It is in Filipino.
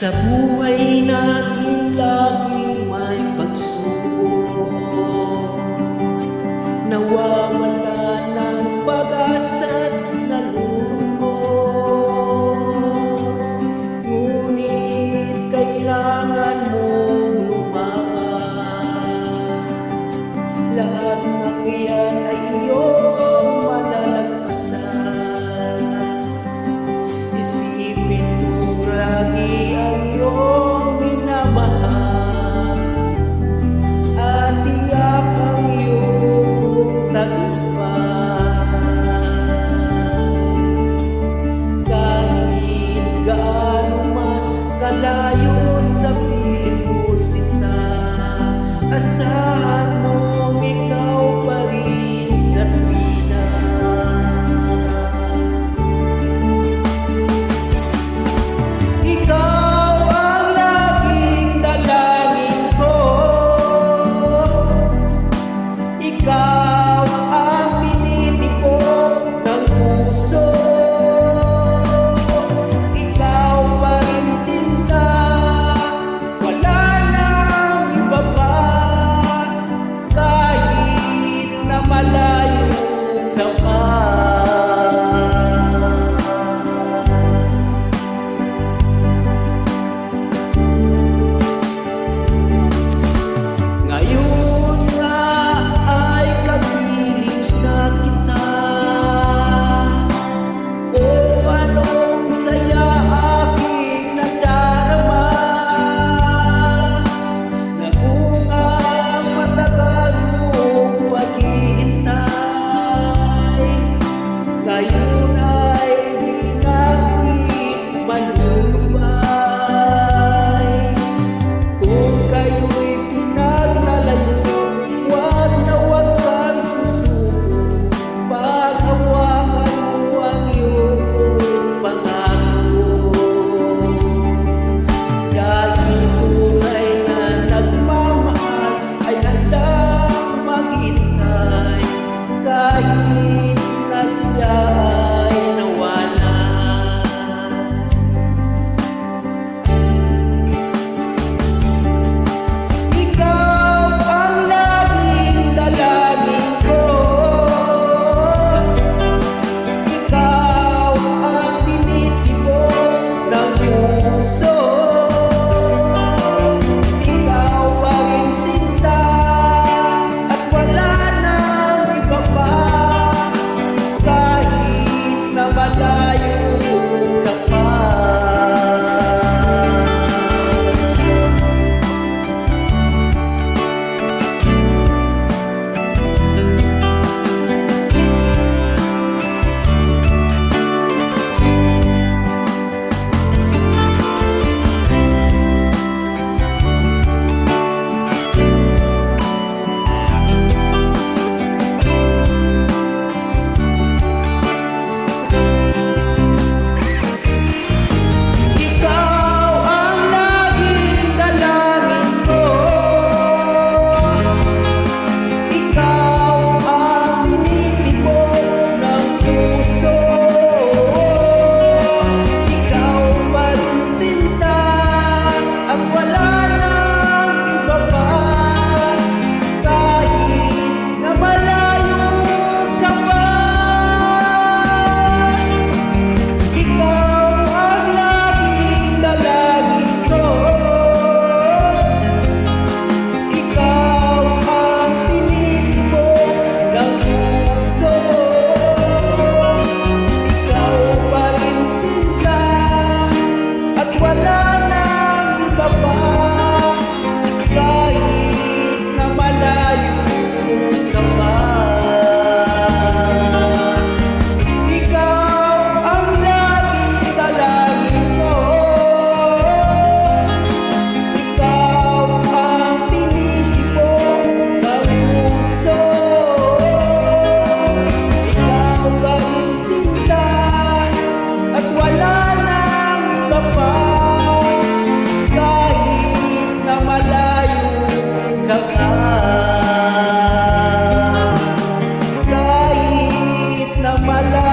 Sa buhay natin laging may pagsubok, nawawala ng pag-asa't nalulungkot. Ngunit kailangan mong lumaban, lahat ng iyan ay iyong malalagpasan. Isipin mo lagi ang iyong minamahal at tiyak ang iyong tagumpay. Kahit gaano man kalayo sa pagkusita, asahan mong ikaw pa rin sa tuwina. Ikaw ang laging dalangin ko, ikaw ang tinitipon ng puso, ikaw pa rin sinta, wala nang iba pa, kahit na malayo ka pa. Ngayon nga ay kapiling na kita, o anong saya aking nadarama, na kung ang matagal mong paghihintay, ngayon ay di na ulit malulubay. Kung kayo'y pinaglalayo, huwag na huwag kang susuko, paghawakan mo ang iyong pangako. Dahil tunay na nagmamahal ay handang maghintay, kahit na siya ay nawala. Ikaw ang laging dalangin ko, ikaw ang tinitipon ng puso, ikaw pa rin sinta, at wala nang iba pa, kahit na malayo ka pa. Ikaw ang laging dalangin ko, ikaw ang tinitipon ng puso, ikaw pa rin sinta, at wala nang iba pa, kahit na malayo ka pa. Ikaw ang laging dalangin ko, ikaw ang tinitipon ng puso, ikaw pa rin sinta, at wala nang iba pa, kahit na malayo ka pa. Ikaw ang laging dalangin ko, ikaw ang tinitipon ng puso, ikaw pa rin sinta, at wala nang iba pa, kahit na malayo ka pa, kahit na malayo